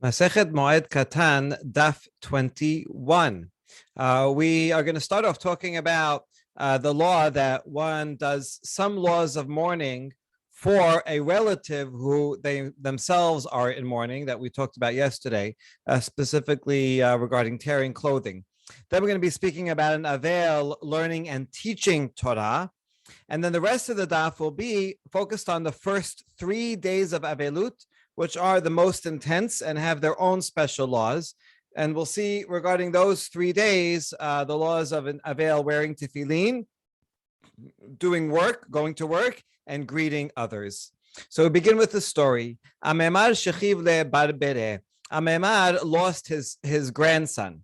Masechet Moed Katan, Daf 21. We are going to start off talking about the law that one does some laws of mourning for a relative who they themselves are in mourning that we talked about yesterday, specifically regarding tearing clothing. Then we're going to be speaking about an Avel learning and teaching Torah. And then the rest of the daf will be focused on the first 3 days of Avelut, which are the most intense and have their own special laws. And we'll see regarding those 3 days, the laws of an Avel wearing tefillin, doing work, going to work, and greeting others. So we begin with the story. Amemar shechiv le barbere. Amemar lost his grandson.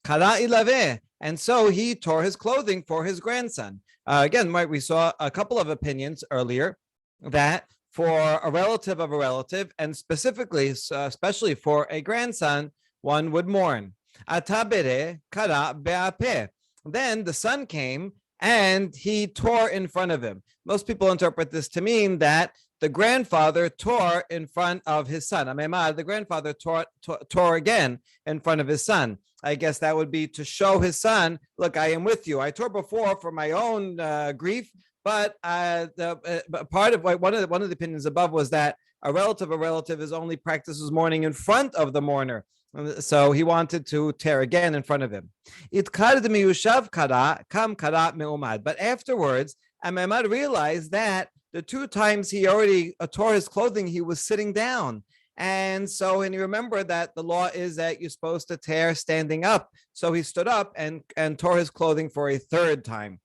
Kara ilave. And so he tore his clothing for his grandson. Again, we saw a couple of opinions earlier that for a relative of a relative, and specifically, especially for a grandson, one would mourn. Atabere kara be'apeh. Then the son came and he tore in front of him. Most people interpret this to mean that the grandfather tore in front of his son. Amemad, the grandfather tore again in front of his son. I guess that would be to show his son, look, I am with you. I tore before for my own grief, but part of one of the opinions above was that a relative is only practices mourning in front of the mourner. So he wanted to tear again in front of him. But afterwards, Amemad realized that the 2 times he already tore his clothing, he was sitting down. And you remember that the law is that you're supposed to tear standing up. So he stood up and tore his clothing for a 3rd time.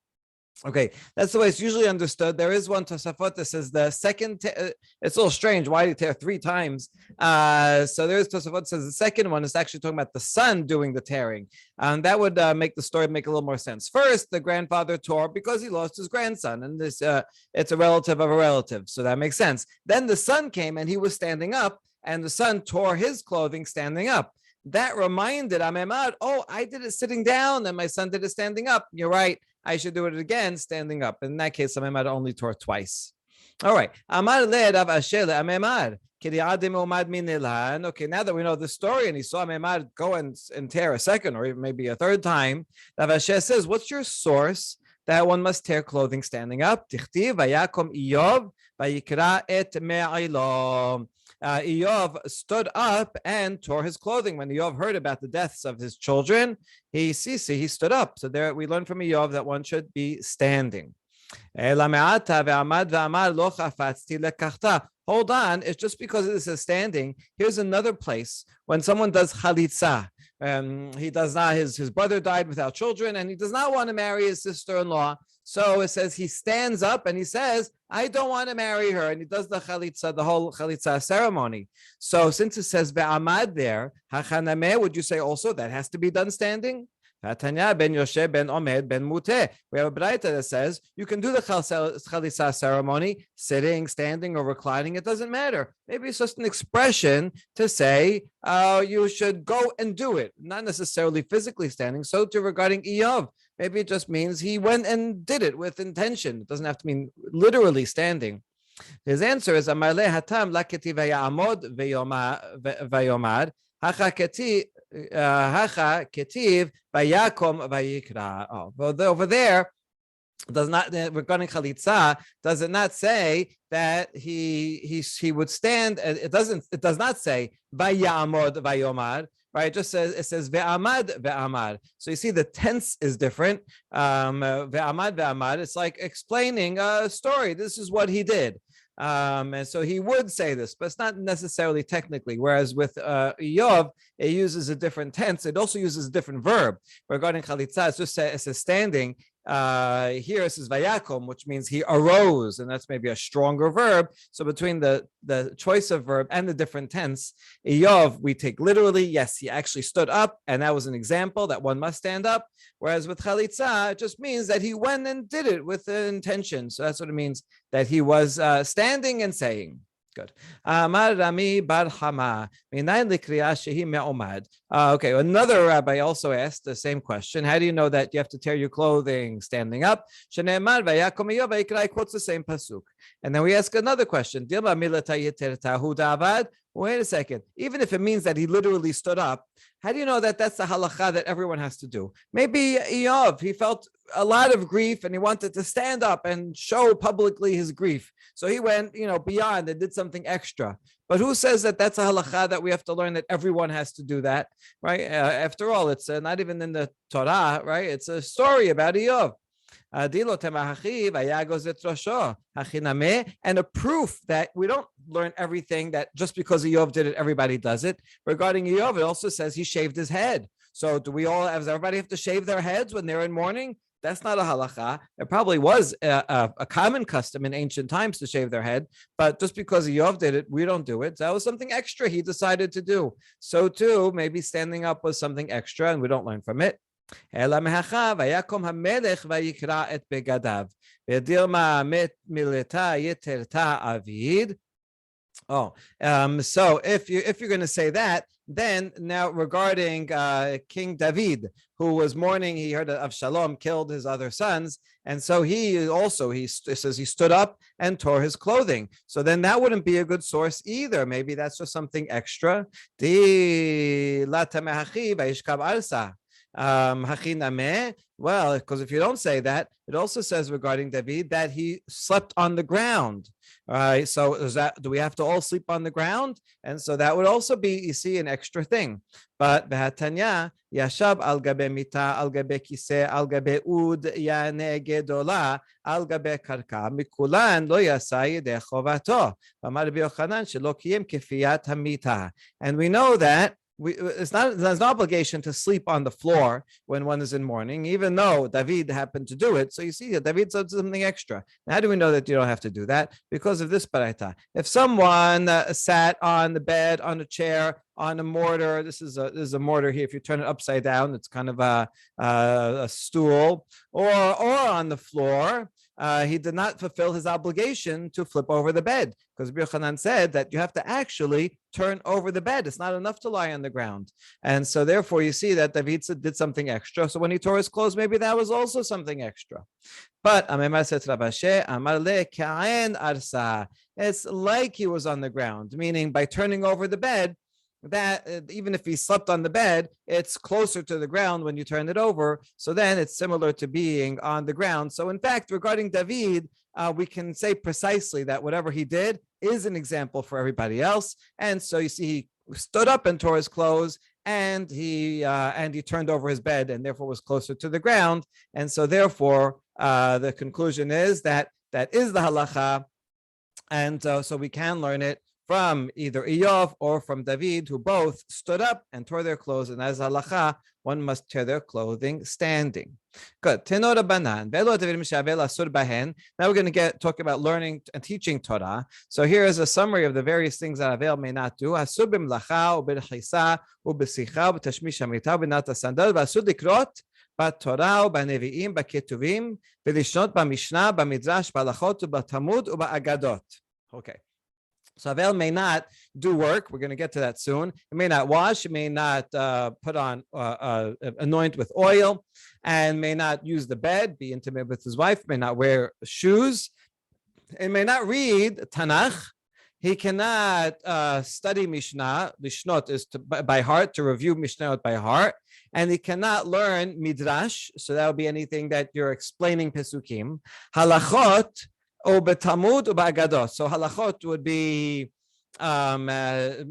Okay, that's the way it's usually understood. There is one Tosafot that says the second, it's a little strange. Why did he tear 3 times? So there is Tosafot that says the second one is actually talking about the son doing the tearing. And that would make the story make a little more sense. First, the grandfather tore because he lost his grandson. And this it's a relative of a relative. So that makes sense. Then the son came and he was standing up. And the son tore his clothing standing up. That reminded Amemad, oh, I did it sitting down and my son did it standing up. You're right. I should do it again standing up. In that case, Amemad only tore twice. All right. Amar le Rav Asher le Amemad. Okay, now that we know the story and he saw Amemad go and tear a second or even maybe a 3rd time, Rav Asher says, what's your source that one must tear clothing standing up? Tichtiv vayakom Iyov vayikra et me'ilom. Iyov stood up and tore his clothing. When Iyov heard about the deaths of his children, he stood up. So there we learn from Iyov that one should be standing. Hold on, it's just because this is standing. Here's another place when someone does chalitza. He does not, his brother died without children, and he does not want to marry his sister-in-law. So it says he stands up and he says, I don't want to marry her. And he does the chalitza, the whole chalitza ceremony. So since it says ve'amad there, hachanameh, would you say also that has to be done standing? Tanya ben Yoshe ben Omed ben Muteh. We have a braita that says you can do the chalitza ceremony sitting, standing, or reclining. It doesn't matter. Maybe it's just an expression to say you should go and do it, not necessarily physically standing. So too regarding Iyov, maybe it just means he went and did it with intention. It doesn't have to mean literally standing. His answer is Amarle hatam laketi vayamod vayomad hacha ketiv vayakom vayikra. Oh, over there does not, regarding chalitza, does it not say that he would stand? It does not say vayamod vayomad. Right, it says ve'amad ve'amad. So you see the tense is different. Ve'amad ve'amad. It's like explaining a story. This is what he did. And so he would say this, but it's not necessarily technically. Whereas with Iyov, it uses a different tense. It also uses a different verb. Regarding chalitza, it says standing. Here it says vayakom, which means he arose, and that's maybe a stronger verb. So between the choice of verb and the different tense, Iyov we take literally. Yes, he actually stood up, and that was an example that one must stand up. Whereas with chalitza, it just means that he went and did it with an intention. So that's what it means, that he was standing and saying. Good. Amar Rami bar Hama. Okay, another rabbi also asked the same question. How do you know that you have to tear your clothing standing up? He quotes the same pasuk. And then we ask another question. Wait a second. Even if it means that he literally stood up, how do you know that that's the halacha that everyone has to do? Maybe Eov, he felt a lot of grief and he wanted to stand up and show publicly his grief. So he went, beyond and did something extra. But who says that that's a halacha that we have to learn that everyone has to do that, right? After all, it's not even in the Torah, right? It's a story about Eov. And a proof that we don't learn everything that just because Eov did it, everybody does it. Regarding Eov, it also says he shaved his head. So does everybody have to shave their heads when they're in mourning? That's not a halacha. It probably was a common custom in ancient times to shave their head, but just because Eov did it, we don't do it. So that was something extra he decided to do. So too, maybe standing up was something extra and we don't learn from it. אלא מהכה ויקום המלך ויקרע את בגדיו ודילמה מילתה יתרתה אביד. So if you're going to say that, then now regarding King David, who was mourning, he heard of Shalom killed his other sons, and so he says he stood up and tore his clothing. So then that wouldn't be a good source either. Maybe that's just something extra. Well, because if you don't say that, it also says regarding David that he slept on the ground. All right, so do we have to all sleep on the ground? And so that would also be, you see, an extra thing. But Behatanya yashab al gabe mita al gabe kise al gabe ud yane gedola al gabe karka mikulan lo yasa yedei chovato v'amar Rabbi Yochanan shelo kiyem kefiyat hamita. And we know that there's no obligation to sleep on the floor when one is in mourning, even though David happened to do it. So you see that David said something extra. Now, how do we know that you don't have to do that? Because of this baraita. If someone sat on the bed, on a chair, on a mortar, this is a mortar here. If you turn it upside down, it's kind of a stool, or on the floor. He did not fulfill his obligation to flip over the bed, because Rabbi Yochanan said that you have to actually turn over the bed. It's not enough to lie on the ground. And so therefore you see that David did something extra. So when he tore his clothes, maybe that was also something extra. But it's like he was on the ground, meaning by turning over the bed, that even if he slept on the bed, it's closer to the ground when you turn it over. So then it's similar to being on the ground. So in fact, regarding David, we can say precisely that whatever he did is an example for everybody else. And so you see, he stood up and tore his clothes, and he turned over his bed, and therefore was closer to the ground. And so therefore, the conclusion is that is the halacha, and so we can learn it from either Eov or from David, who both stood up and tore their clothes. And as halacha, one must tear their clothing standing. Good. Now we're going to talk about learning and teaching Torah. So here is a summary of the various things that Avel may not do. בתורה ובנביאים, בכתובים, ולשנות במשנה, במדרש, בהלכות ובתלמוד ובאגדות. Okay. So Avel may not do work. We're going to get to that soon. He may not wash. He may not put on, anoint with oil, and may not use the bed, be intimate with his wife, may not wear shoes, and may not read Tanakh. He cannot study Mishnah. Mishnot is by heart, to review Mishnah by heart. And he cannot learn Midrash. So that would be anything that you're explaining Pesukim. Halachot, or betamud or ba'agadot. So halachot would be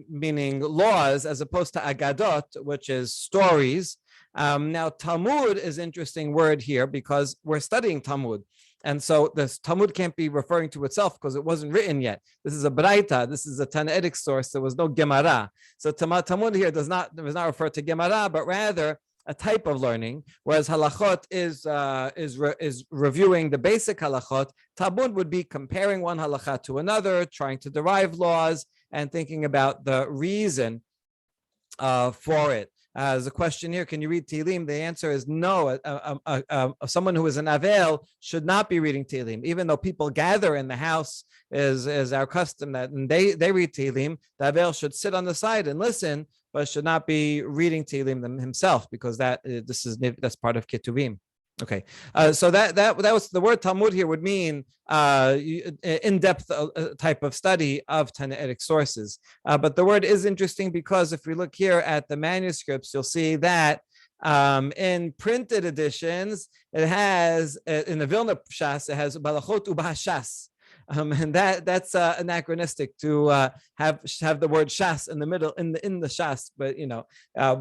meaning laws, as opposed to agadot, which is stories. Now Talmud is an interesting word here, because we're studying Talmud. And so this Talmud can't be referring to itself because it wasn't written yet. This is a Braita. This is a Tanaitic source. There was no Gemara. So Talmud here does not refer to Gemara, but rather a type of learning, whereas halachot is reviewing the basic halachot. Talmud would be comparing one halakha to another, trying to derive laws, and thinking about the reason for it. There's a question here: can you read Tehillim? The answer is no. Someone who is an Avel should not be reading Tehillim, even though people gather in the house. Is our custom that they read Tehillim. The Avel should sit on the side and listen, but should not be reading Tehillim himself, because that's part of Ketuvim. Okay, so that was the word Talmud here would mean in-depth type of study of Tannaitic sources. But the word is interesting because if we look here at the manuscripts, you'll see that in printed editions, it has in the Vilna Shas, it has Balachot Ubashas. And that's anachronistic to have the word shas in the middle in the shas, but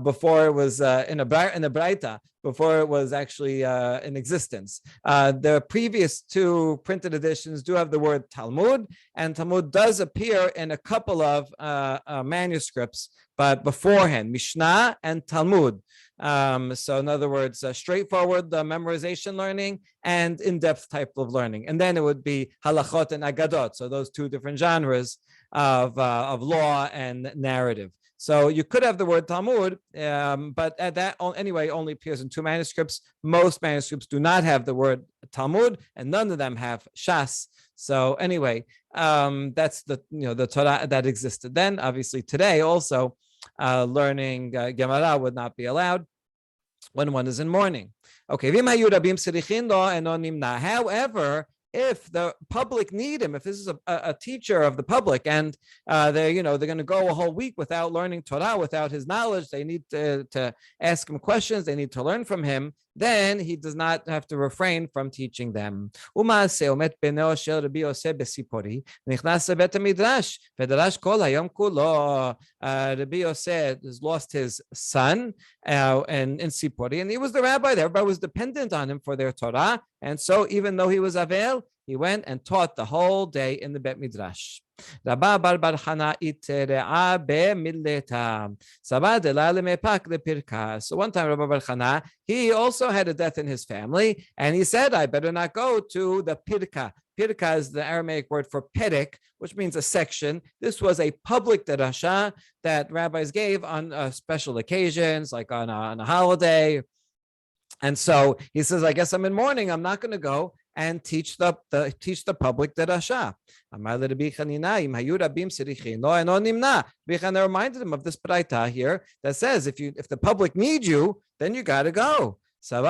before it was in the Braita, before it was actually in existence. The previous two printed editions do have the word Talmud, and Talmud does appear in a couple of manuscripts, but beforehand, Mishnah and Talmud. So in other words, straightforward memorization learning and in-depth type of learning. And then it would be halachot and agadot. So those two different genres of law and narrative. So you could have the word Talmud, but that anyway only appears in two manuscripts. Most manuscripts do not have the word Talmud, and none of them have Shas. So anyway, that's the Torah that existed then. Obviously today also learning Gemara would not be allowed when one is in mourning. Okay. However, if the public need him, if this is a teacher of the public and they're going to go a whole week without learning Torah, without his knowledge, they need to ask him questions, they need to learn from him, then he does not have to refrain from teaching them. Rabbi Yosef has lost his son in Sipori, and he was the rabbi. The rabbi was dependent on him for their Torah, and so even though he was Avel, he went and taught the whole day in the Bet Midrash. So one time Rabbi Bar Chana, he also had a death in his family, and he said, I better not go to the Pirka. Pirka is the Aramaic word for Perek, which means a section. This was a public derasha that rabbis gave on special occasions, like on a holiday. And so he says, I guess I'm in mourning, I'm not going to go and teach the public derasha. Bechana reminded him of this braita here that says if the public needs you, then you got to go. So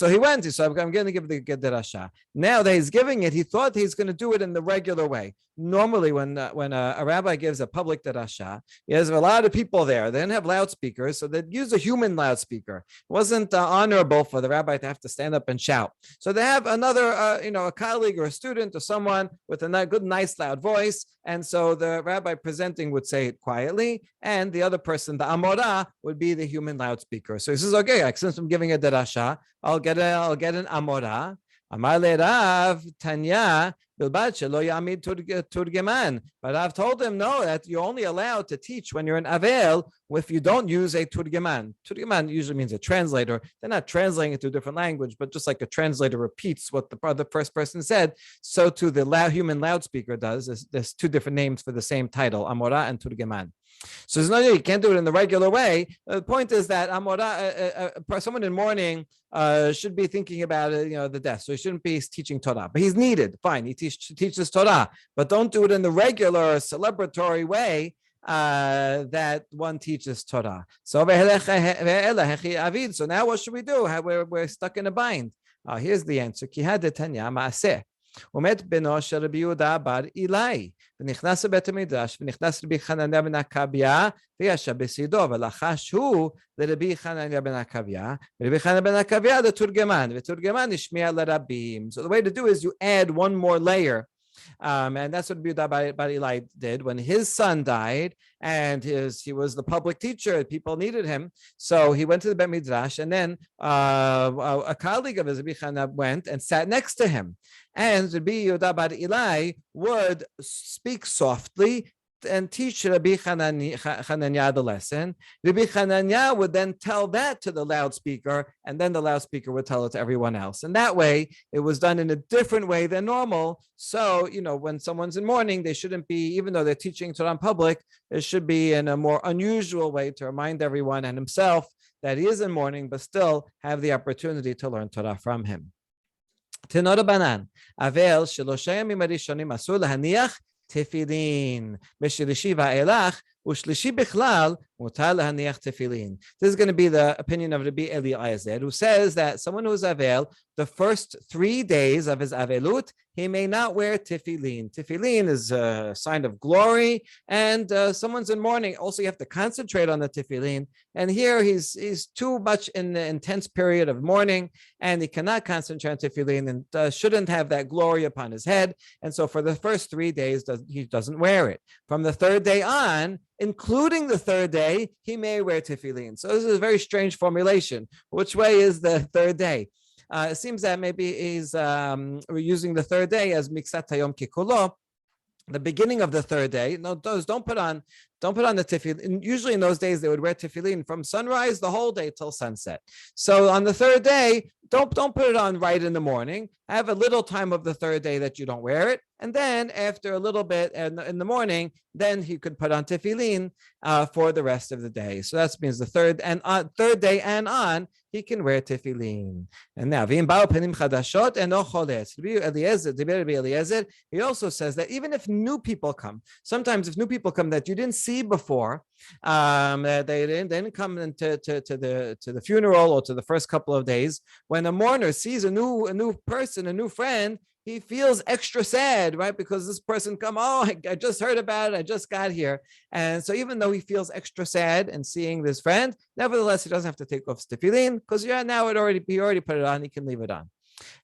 he went. He said, I'm going to give the derasha. Now that he's giving it, he thought he's going to do it in the regular way. Normally, when a rabbi gives a public derasha, he has a lot of people there. They didn't have loudspeakers, so they'd use a human loudspeaker. It wasn't honorable for the rabbi to have to stand up and shout. So they have another, a colleague or a student or someone with a good, nice, loud voice. And so the rabbi presenting would say it quietly, and the other person, the amorah, would be the human loudspeaker. So he says, okay, since I'm giving a derasha, I'll get an amorah. Amar le Rav Tanya bilbad shelo yamid turgeman. But I've told him no, that you're only allowed to teach when you're an avel if you don't use a turgeman. Turgeman usually means a translator. They're not translating it to a different language, but just like a translator repeats what the first person said, so too the human loudspeaker does. There's two different names for the same title, amorah and turgeman. So there's no, you can't do it in the regular way. The point is that someone in mourning should be thinking about the death. So he shouldn't be teaching Torah, but he's needed. Fine, he teaches Torah, but don't do it in the regular celebratory way that one teaches Torah. So now what should we do? We're stuck in a bind. Here's the answer. ומת בנו של רבי יהודה בר אילאי, ונכנס לבית המדרש, ונכנס רבי חנניה בן עקביה, וישב בצידו, ולחש הוא לרבי חנניה בן עקביה, ורבי חנניה בן עקביה לתורגמן, ותורגמן השמיע לרבים. So the way to do is you add one more layer. And that's what Yehuda bar Ilai did when his son died, and he was the public teacher. People needed him, so he went to the Bet Midrash, and then a colleague of his, Rabbi Chana, went and sat next to him. And Rabbi Yehuda bar Ilai would speak softly and teach Rabbi Hananiah the lesson. Rabbi Hananiah would then tell that to the loudspeaker, and then the loudspeaker would tell it to everyone else. And that way, it was done in a different way than normal. So, when someone's in mourning, they shouldn't be, even though they're teaching Torah in public, it should be in a more unusual way to remind everyone and himself that he is in mourning, but still have the opportunity to learn Torah from him. Tenor Banan, Avel Shelo Shayamim Arishonim Asur Lahaniach Tefillin. B'Shilishi va'elach Ushlishi bichlal mutar lahaniach tefillin. This is going to be the opinion of Rabbi Eliezer, who says that someone who is avel, the first 3 days of his avelut, he may not wear tefillin. Tefillin is a sign of glory, and someone's in mourning. Also, you have to concentrate on the tefillin. And here he's too much in the intense period of mourning, and he cannot concentrate on tefillin and shouldn't have that glory upon his head. And so for the first 3 days, he doesn't wear it. From the third day on, including the third day, he may wear tefillin. So this is a very strange formulation. Which way is the third day? It seems that maybe he's using the third day as miksat hayom kikulo, the beginning of the third day. No, don't put on the tefillin. Usually in those days they would wear tefillin from sunrise the whole day till sunset. So on the third day, don't put it on right in the morning. Have a little time of the third day that you don't wear it, and then after a little bit in the morning, then he could put on tefillin for the rest of the day. So that means the third day and on, he can wear tefillin. And now, he also says that even if new people come, sometimes if new people come that you didn't see before, they didn't come into to the funeral or to the first couple of days, when a mourner sees a new person, a new friend, he feels extra sad, right? Because this person I just heard about it, I just got here. And so even though he feels extra sad and seeing this friend, nevertheless, he doesn't have to take off tefillin, because he already put it on, he can leave it on.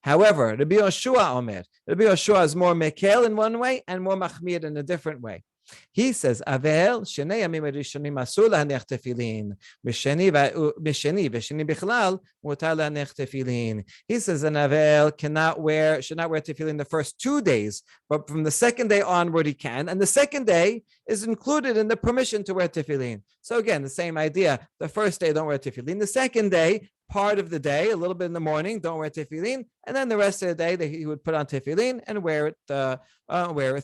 However, Rabbi Yoshua is more mekel in one way and more machmir in a different way. He says, "Avel shnei yamim rishonim asur lahaniach tefillin, b'sheni bichlal mutar lahaniach tefillin." He says an avel should not wear tefillin the first 2 days, but from the second day onward he can, and the second day is included in the permission to wear tefillin. So again, the same idea. The first day don't wear tefillin. The second day, part of the day, a little bit in the morning, don't wear tefillin, and then the rest of the day that he would put on tefillin and wear it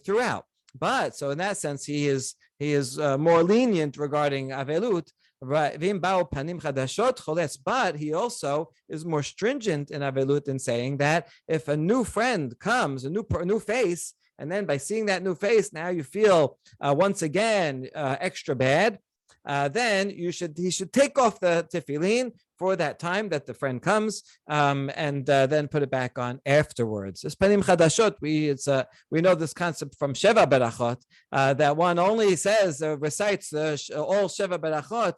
throughout. But so in that sense, he is more lenient regarding avelut. But he also is more stringent in avelut in saying that if a new friend comes, a new face, and then by seeing that new face, now you feel once again extra bad, then he should take off the tefillin for that time that the friend comes, and then put it back on afterwards. This panim chadashot, we know this concept from Sheva Berachot, that one only recites all Sheva Berachot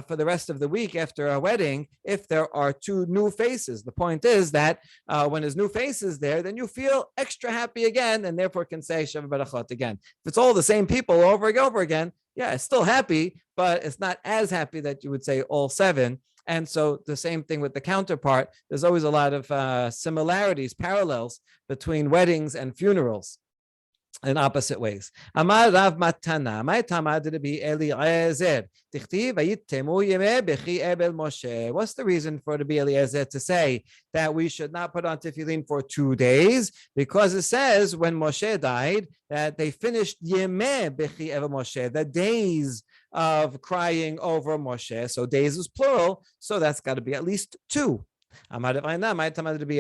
for the rest of the week after a wedding if there are 2 new faces. The point is that when there's new faces there, then you feel extra happy again, and therefore can say Sheva Berachot again. If it's all the same people over and over again, yeah, it's still happy, but it's not as happy that you would say all 7. And so the same thing with the counterpart. There's always a lot of similarities, parallels between weddings and funerals in opposite ways. Amar Rav Matana, my tamad Rabbi Eliezer. What's the reason for Rabbi Eliezer to say that we should not put on tefillin for 2 days? Because it says when Moshe died that they finished Yemeh Bechi Evel Moshe, the days of crying over Moshe. So days is plural, so that's got to be at least 2. And the opinion of Rabbi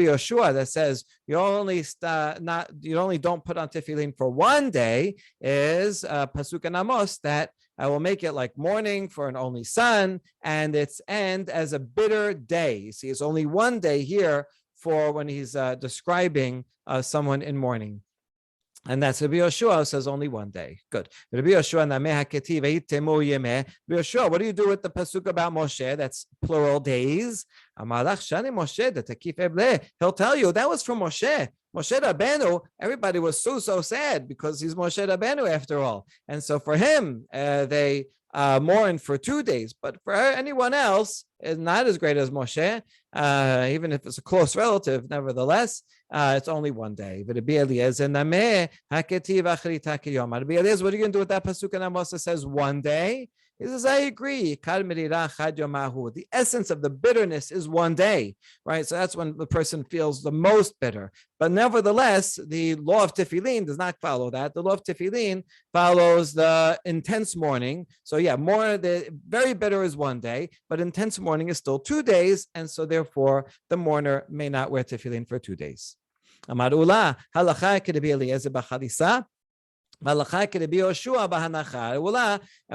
Yoshua that says you only don't put on tefillin for 1 day is pasuk in Amos that I will make it like mourning for an only son, and its end as a bitter day. You see, it's only 1 day here for when he's describing someone in mourning. And that's Rabbi Yoshua says only 1 day. Good. Rabbi Yoshua, Rabbi Yoshua, what do you do with the pasuk about Moshe? That's plural days. He'll tell you that was from Moshe. Moshe Rabbeinu, everybody was so sad because he's Moshe Rabbeinu after all. And so for him, they mourn for 2 days. But for anyone else, it's not as great as Moshe, even if it's a close relative, nevertheless, it's only 1 day. But Rabbi Eliezer, what are you going to do with that pasuk in Amos that says 1 day? He says, I agree. The essence of the bitterness is 1 day, right? So that's when the person feels the most bitter. But nevertheless, the law of tefillin does not follow that. The law of tefillin follows the intense mourning. So yeah, the very bitter is 1 day, but intense mourning is still 2 days. And so therefore, the mourner may not wear tefillin for 2 days. Amar Ula, halacha kedebi Eliezer b'chalisa. And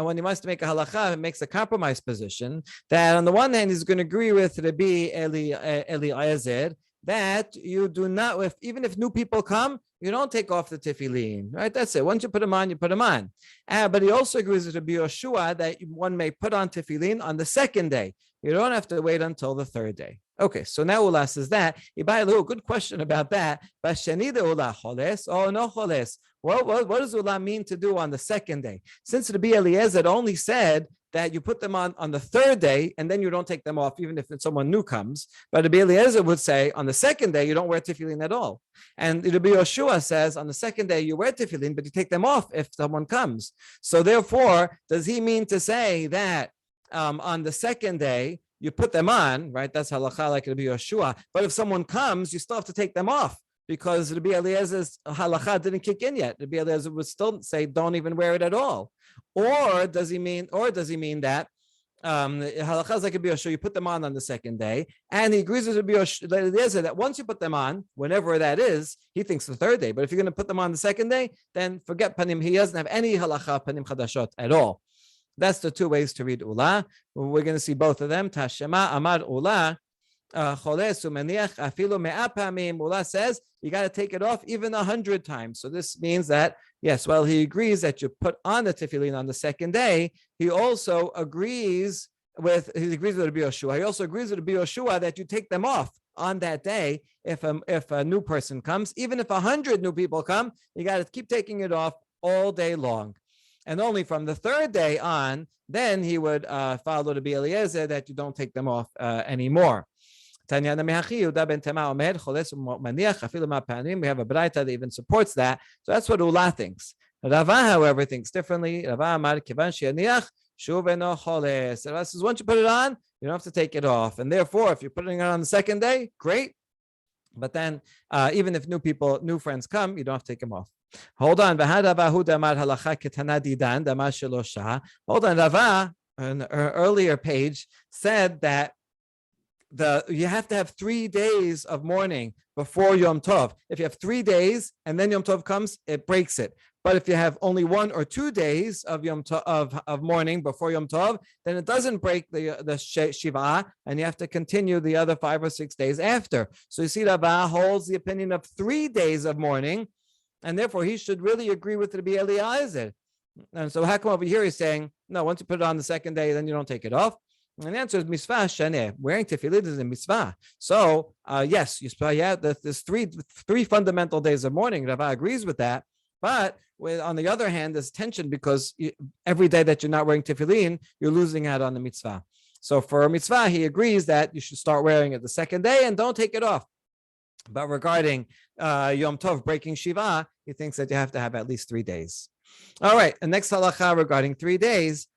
when he wants to make a halacha, it makes a compromise position that on the one hand, he's going to agree with Rabbi Eliezer that you do not, even if new people come, you don't take off the tefillin, right? That's it. Once you put them on, you put them on. But he also agrees with Rabbi Yoshua that one may put on tefillin on the second day. You don't have to wait until the third day. Okay, so now Ula says that. Ibai, a little good question about that. But Shenida Ula choles, oh no choles. What does Ula mean to do on the second day? Since Rabbi Eliezer only said that you put them on the third day and then you don't take them off even if someone new comes. But Rabbi Eliezer would say on the second day you don't wear tefillin at all. And Rabbi Yoshua says on the second day you wear tefillin, but you take them off if someone comes. So therefore, does he mean to say that on the second day you put them on, right? That's halakha like Rabbi Yoshua. But if someone comes, you still have to take them off because Rabbi Eliezer's halakha didn't kick in yet. Rabbi Eliezer would still say, don't even wear it at all. Or does he mean that halakha is like Rabbi Yoshua, you put them on the second day, and he agrees with Rabbi Eliezer that once you put them on, whenever that is, he thinks the third day. But if you're going to put them on the second day, then forget panim. He doesn't have any halakha panim chadashot at all. That's the two ways to read Ula. We're going to see both of them. Tashema Amar Ula. Ula says you got to take it off even 100 times. So this means that, yes, while he agrees that you put on the tefillin on the second day, he also agrees with Rabbi Yoshua. He also agrees with Rabbi Yoshua that you take them off on that day if a new person comes. Even if 100 new people come, you got to keep taking it off all day long. And only from the third day on, then he would follow Rabbi Eliezer that you don't take them off anymore. We have a braita that even supports that. So that's what Ula thinks. Rava, however, thinks differently. Rava says once you put it on, you don't have to take it off. And therefore, if you're putting it on the second day, great. But then, even if new friends come, you don't have to take them off. Hold on. Hold on. Rava, an earlier page, said that you have to have 3 days of mourning before Yom Tov. If you have 3 days and then Yom Tov comes, it breaks it. But if you have only 1 or 2 days of Yom Tov, of mourning before Yom Tov, then it doesn't break the Shiva, and you have to continue the other 5 or 6 days after. So you see, Rava holds the opinion of 3 days of mourning, and therefore he should really agree with Rabbi Eliezer. And so how come over here he's saying, no, once you put it on the second day, then you don't take it off? And the answer is mitzvah shaneh. Wearing tefillin is a mitzvah. So yes, there's three fundamental days of mourning. Rava agrees with that. But on the other hand, there's tension because every day that you're not wearing tefillin, you're losing out on the mitzvah. So for a mitzvah, he agrees that you should start wearing it the second day and don't take it off. But regarding Yom Tov breaking Shiva, he thinks that you have to have at least 3 days. All right, the next halacha regarding 3 days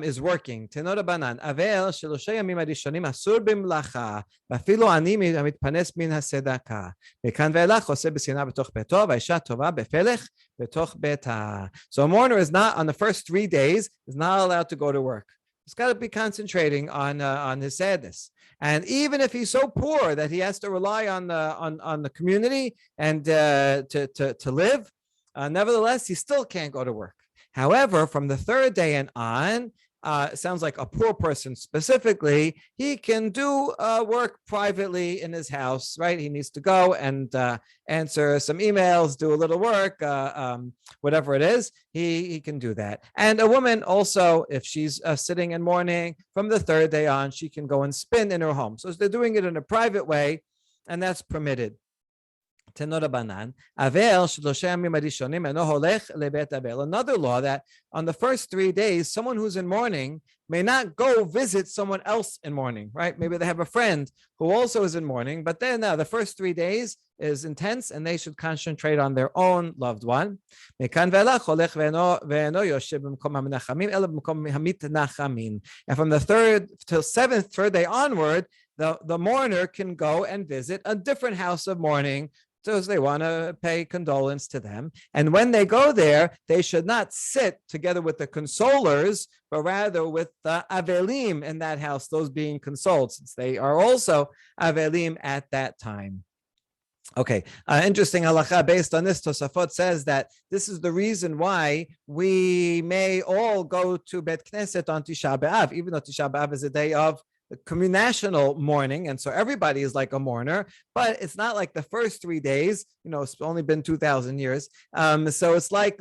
is working. Tenora banan avel shelosha yamim arishonim asur b'mlacha v'afilu ani mitpanes min hasedaka mekan ve'elach oseh b'sina b'toch beto v'aisha tova b'felech b'toch beta. So a mourner is not on the first 3 days is not allowed to go to work. He's got to be concentrating on his sadness, and even if he's so poor that he has to rely on the community and to live, nevertheless he still can't go to work. However, from the 3rd day and on, it sounds like a poor person specifically, he can do work privately in his house, right? He needs to go and answer some emails, do a little work, whatever it is, he can do that. And a woman also, if she's sitting and mourning, from the 3rd day on, she can go and spin in her home. So they're doing it in a private way, and that's permitted. Another law that on the first 3 days, someone who's in mourning may not go visit someone else in mourning, right? Maybe they have a friend who also is in mourning, but then the first 3 days is intense and they should concentrate on their own loved one. And from the 3rd till 7th day onward, the mourner can go and visit a different house of mourning. So they want to pay condolence to them. And when they go there, they should not sit together with the consolers, but rather with the avelim in that house, those being consoled, since they are also avelim at that time. Okay, interesting halacha based on this. Tosafot says that this is the reason why we may all go to Bet Knesset on Tisha B'Av, even though Tisha B'Av is a day of national mourning, and so everybody is like a mourner. But it's not like the first 3 days. It's only been 2,000 years. So it's like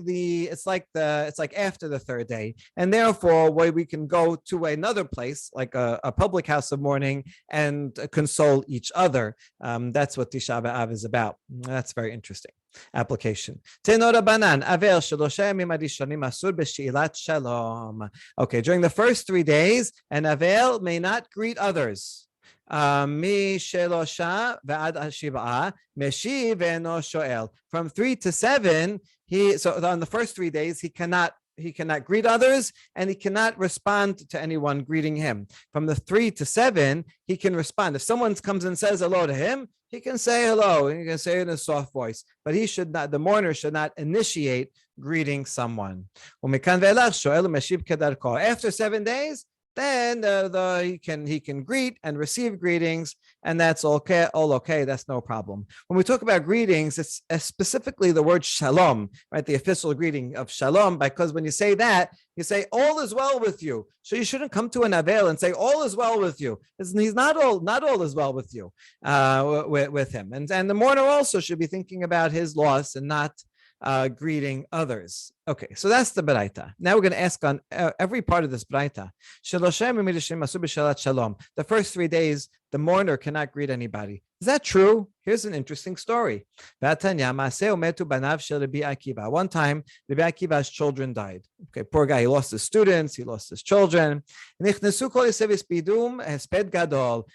after the third day, and therefore we can go to another place like a public house of mourning and console each other. That's what Tisha B'Av is about. That's very interesting application. Tenora banan aver shelosha yamim harishonim asur b'she'ilat shalom. Okay, during the first 3 days, an aver may not greet others. משלושה ועד השבעה משיב ואינו שואל. From 3 to 7, so on the first 3 days he cannot greet others, and he cannot respond to anyone greeting him. From the 3 to 7, he can respond. If someone comes and says hello to him, he can say hello, and he can say it in a soft voice. But the mourner should not initiate greeting someone. After 7 days, then he can greet and receive greetings, and that's okay. All okay. That's no problem. When we talk about greetings, it's specifically the word shalom, right? The official greeting of shalom, because when you say that, you say all is well with you. So you shouldn't come to an avel and say all is well with you. He's not all is well with you, with him. And the mourner also should be thinking about his loss and not greeting others. Okay, so that's the Baraita. Now we're going to ask on every part of this Baraita. The first 3 days, the mourner cannot greet anybody. Is that true? Here's an interesting story. One time, Rabbi Akiva's children died. Okay, poor guy. He lost his students. He lost his children.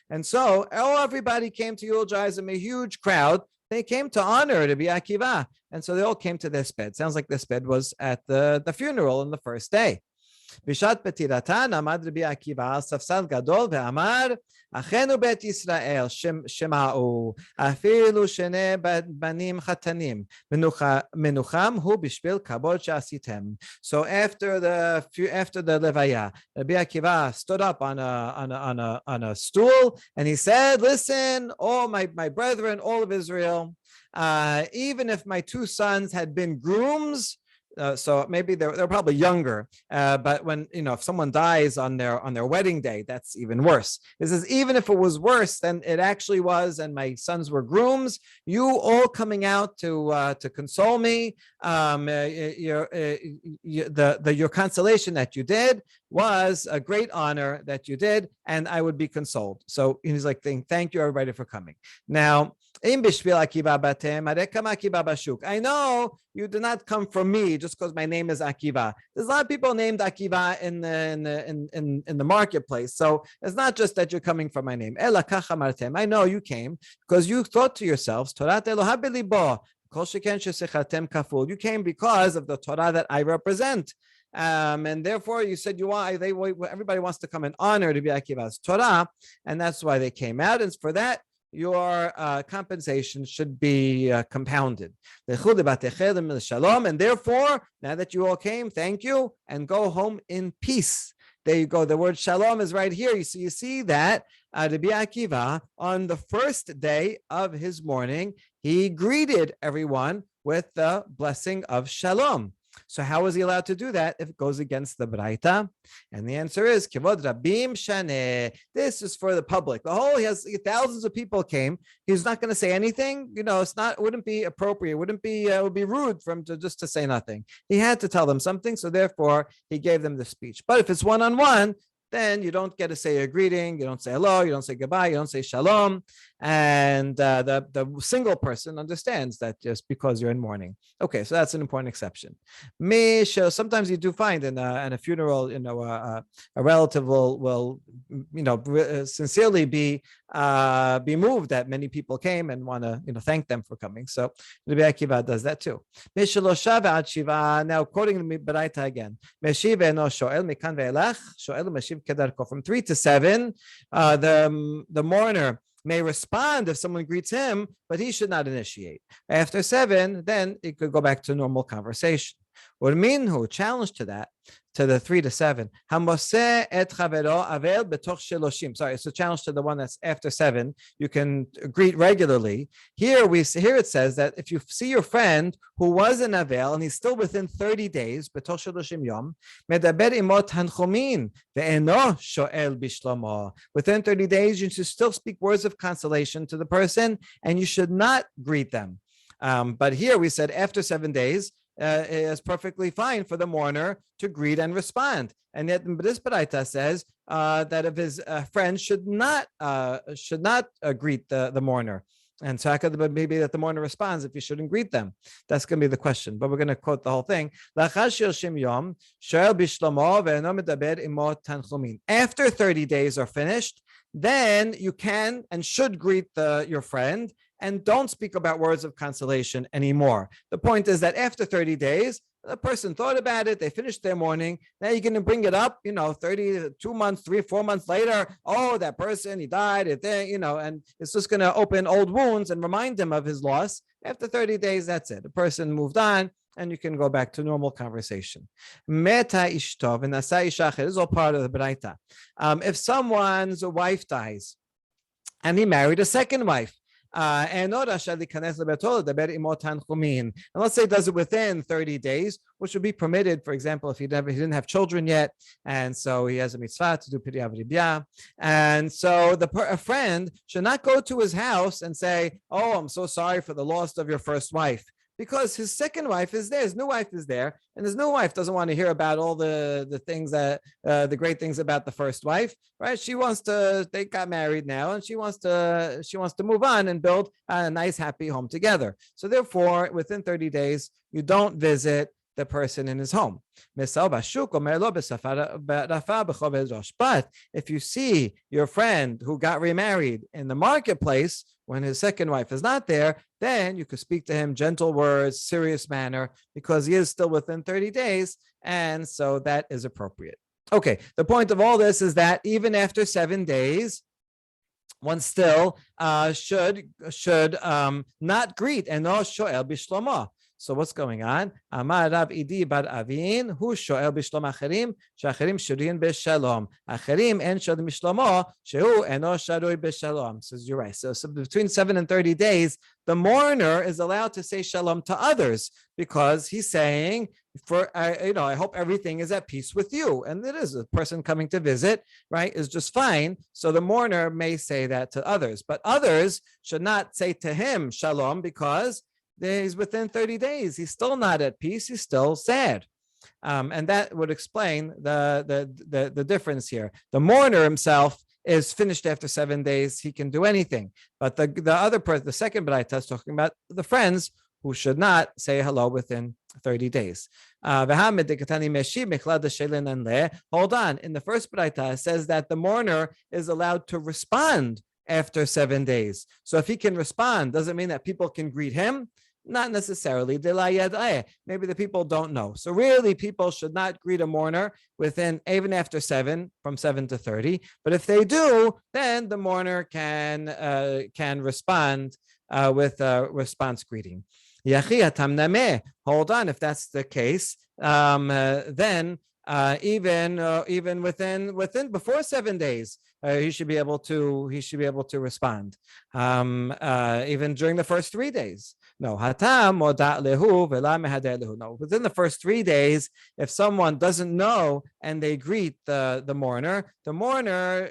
And so everybody came to eulogize him, a huge crowd. They came to honor Rabbi Akiva, and so they all came to their sped. Sounds like their sped was at the funeral on the first day. בשעת פטירתן עמד רבי עקיבא על ספסל גדול ואמר, אחינו בית ישראל שמעו, אפילו שני בנים חתנים, מנוחם הוא בשביל כבוד שעשיתם. So after the levaya, Rabbi Akiva stood up on a stool, and he said, listen, all my brethren, all of Israel, even if my 2 sons had been grooms, so maybe they're probably younger, but when if someone dies on their wedding day, that's even worse. This is even if it was worse than it actually was, and my sons were grooms. You all coming out to console me, your consolation that you did was a great honor that you did, and I would be consoled. So he's like, thank you everybody for coming. Now, I know you do not come from me just because my name is Akiva. There's a lot of people named Akiva in the marketplace, so it's not just that you're coming from my name. I know you came because you thought to yourselves, you came because of the Torah that I represent. And therefore you said everybody wants to come and honor to be Akiva's Torah, and that's why they came out. And for that, your compensation should be compounded. And therefore, now that you all came, thank you, and go home in peace. There you go. The word shalom is right here. You see that Rabbi Akiva, on the first day of his mourning, he greeted everyone with the blessing of shalom. So how is he allowed to do that if it goes against the Braita? And the answer is Kivod Rabim Shaneh. This is for the public. He has thousands of people came. He's not going to say anything. It wouldn't be appropriate. It would be rude for him to say nothing. He had to tell them something, so therefore he gave them the speech. But if it's one-on-one, then you don't get to say a greeting, you don't say hello, you don't say goodbye, you don't say shalom, and the single person understands that just because you're in mourning. Okay, so that's an important exception. Sometimes you do find in a funeral, a relative will sincerely be moved that many people came and want to thank them for coming. So Rabbi Akiva does that too. Now quoting the Baraita again. From 3 to 7, the mourner may respond if someone greets him, but he should not initiate. After 7, then it could go back to normal conversation. Minhu, challenge to that, to the 3 to 7. Hamoseh et chavero avel betoch sheloshim. Sorry, it's a challenge to the one that's after 7. You can greet regularly. Here it says that if you see your friend who was an avel and he's still within 30 days, betoch sheloshim yom, medaber imo tanchumin ve'eno shoel bishlomo. Within 30 days, you should still speak words of consolation to the person, and you should not greet them. But here we said after 7 days, is perfectly fine for the mourner to greet and respond. And yet this Baraita says that if his friends should not greet the mourner. And so how could it maybe that the mourner responds if he shouldn't greet them? That's going to be the question. But we're going to quote the whole thing. After 30 days are finished, then you can and should greet your friend, and don't speak about words of consolation anymore. The point is that after 30 days, the person thought about it, they finished their mourning. Now you're going to bring it up, 32 months, 3-4 months later. Oh, that person, he died, and it's just going to open old wounds and remind him of his loss. After 30 days, that's it. The person moved on, and you can go back to normal conversation. Meta ishtov and nasa isha acher. This is all part of the Baraita. If someone's wife dies, and he married a second wife, and let's say he does it within 30 days, which would be permitted, for example, if he didn't have children yet, and so he has a mitzvah to do piri avribia, and so a friend should not go to his house and say, "Oh, I'm so sorry for the loss of your first wife," because his second wife is there, his new wife is there, and his new wife doesn't want to hear about all the things that the great things about the first wife, right? They got married now, and she wants to move on and build a nice, happy home together. So therefore, within 30 days, you don't visit the person in his home. But if you see your friend who got remarried in the marketplace when his second wife is not there, then you could speak to him gentle words, serious manner, because he is still within 30 days, and so that is appropriate. Okay, the point of all this is that even after 7 days, one still should not greet and no shoel bishlomo. So what's going on? Amar Rav Idi bar Avin, hu shoel b'shlom acherim, she'acherim shurin b'shalom. Acherim en shod b'shlomo, shehu eno sharui b'shalom. Says you're right. So between 7 and 30 days, the mourner is allowed to say shalom to others because he's saying, I hope everything is at peace with you. And it is a person coming to visit, right, is just fine. So the mourner may say that to others, but others should not say to him shalom because he's within 30 days. He's still not at peace. He's still sad. And that would explain the difference here. The mourner himself is finished after 7 days. He can do anything. But the other person, the second Baraita is talking about the friends who should not say hello within 30 days. Hold on. In the first Baraita, it says that the mourner is allowed to respond after 7 days. So if he can respond, doesn't mean that people can greet him. Not necessarily. Maybe the people don't know. So really, people should not greet a mourner even after 7, from 7 to 30. But if they do, then the mourner can respond with a response greeting. Hold on. If that's the case, then even within before 7 days, he should be able to respond. Even during the first 3 days. No, within the first 3 days, if someone doesn't know and they greet the mourner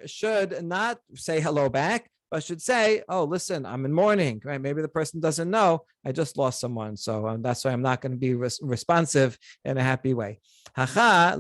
should not say hello back, but should say, "Oh, listen, I'm in mourning." Right? Maybe the person doesn't know I just lost someone, so that's why I'm not going to be responsive in a happy way. Whereas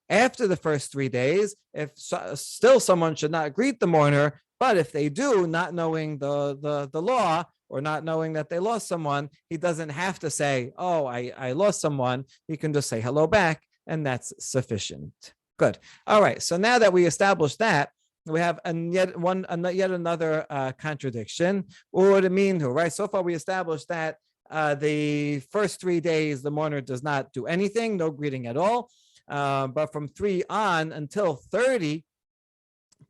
after the first 3 days, if still someone should not greet the mourner, but if they do, not knowing the law or not knowing that they lost someone, he doesn't have to say, "Oh, I lost someone." He can just say hello back, and that's sufficient. Good. All right. So now that we established that, we have yet another contradiction. Right? So far, we established that the first 3 days, the mourner does not do anything, no greeting at all. But from 3 on until 30,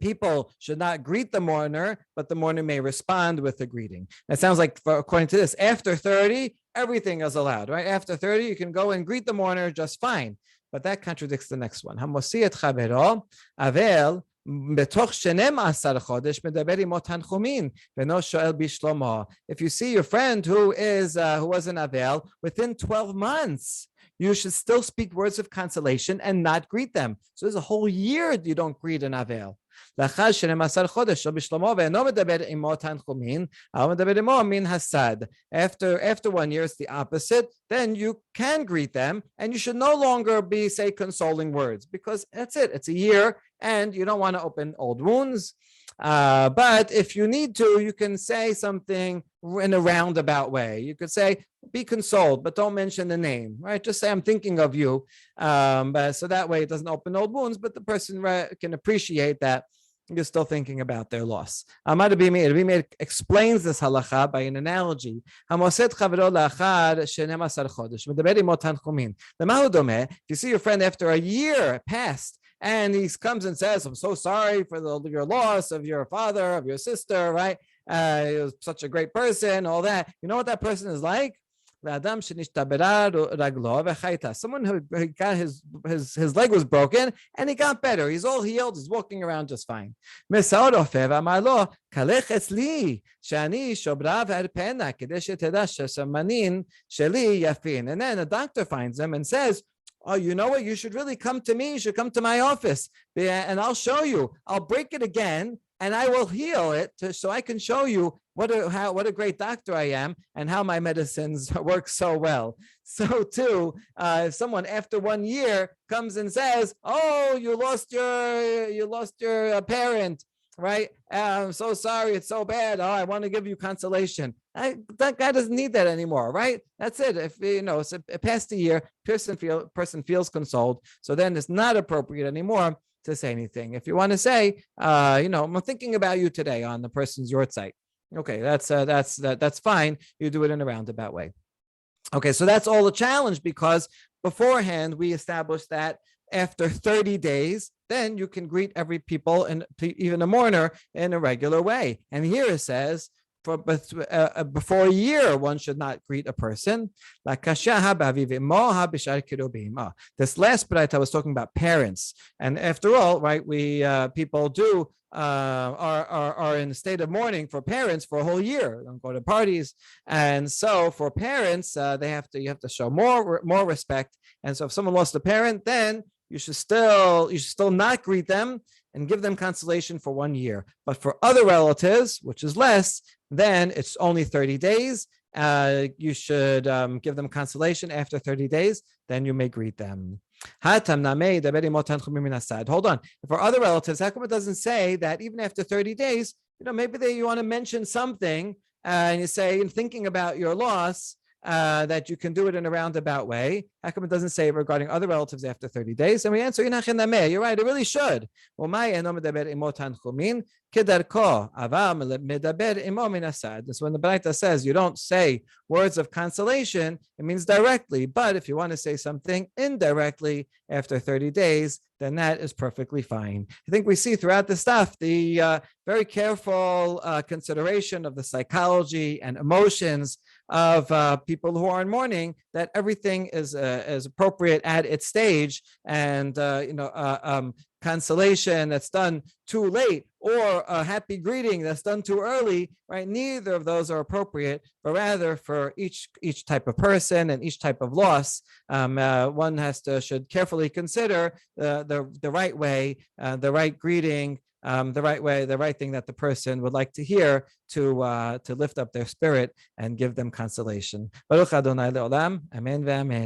people should not greet the mourner, but the mourner may respond with a greeting. That sounds like, according to this, after 30, everything is allowed, right? After 30, you can go and greet the mourner just fine. But that contradicts the next one. Hamossi et chavero, avel, בתוך 12 חודש מדבר עמו תנחומים ואינו שואל בשלומו. If you see your friend who was an avel within 12 months, you should still speak words of consolation and not greet them. So there's a whole year you don't greet an avel. לאחר 12 חודש בשלומו ואינו מדבר עמו תנחומים, אבל מדבר עמו מן הסד. After 1 year, it's the opposite. Then you can greet them, and you should no longer say consoling words, because that's it. It's a year, and you don't want to open old wounds. But if you need to, you can say something in a roundabout way. You could say, be consoled, but don't mention the name, right? Just say, I'm thinking of you. So that way it doesn't open old wounds, but the person can appreciate that you're still thinking about their loss. Rabbi Meir explains this halacha by an analogy. If you see your friend after a year passed, and he comes and says, I'm so sorry for your loss of your father, of your sister, right? He was such a great person, all that. You know what that person is like? Someone who got his leg was broken and he got better. He's all healed. He's walking around just fine. And then the doctor finds him and says, oh, you know what? You should really come to me. You should come to my office, and I'll show you. I'll break it again, and I will heal it so I can show you what a great doctor I am and how my medicines work so well. So too, if someone after 1 year comes and says, "Oh, you lost your parent," right? I'm so sorry, it's so bad. Oh, I want to give you consolation. That guy doesn't need that anymore, right? That's it. If it's past a year, person feels consoled. So then it's not appropriate anymore to say anything. If you want to say, I'm thinking about you today on the person's yahrzeit. Okay, that's fine. You do it in a roundabout way. Okay, so that's all the challenge, because beforehand we established that after 30 days, then you can greet every people and even a mourner in a regular way. And here it says, before a year, one should not greet a person. This last braita was talking about parents, and after all, right, people do are in a state of mourning for parents for a whole year. Don't go to parties, and so for parents, you have to show more respect. And so if someone lost a parent, then you should still not greet them and give them consolation for 1 year. But for other relatives, which is less, then it's only 30 days. You should give them consolation after 30 days. Then you may greet them. Hold on. For other relatives, how come it doesn't say that even after 30 days, maybe you want to mention something and you say, in thinking about your loss, that you can do it in a roundabout way? How come it doesn't say it regarding other relatives after 30 days? And we answer, you're right, it really should. This when the Braita says you don't say words of consolation, it means directly. But if you want to say something indirectly after 30 days, then that is perfectly fine. I think we see throughout the stuff the very careful consideration of the psychology and emotions of people who are in mourning, that everything is appropriate at its stage, and consolation that's done too late or a happy greeting that's done too early, right? Neither of those are appropriate, but rather for each type of person and each type of loss, one should carefully consider the right way, the right greeting, the right way, the right thing that the person would like to hear to lift up their spirit and give them consolation. Baruch Adonai le'olam. Amen ve'amen.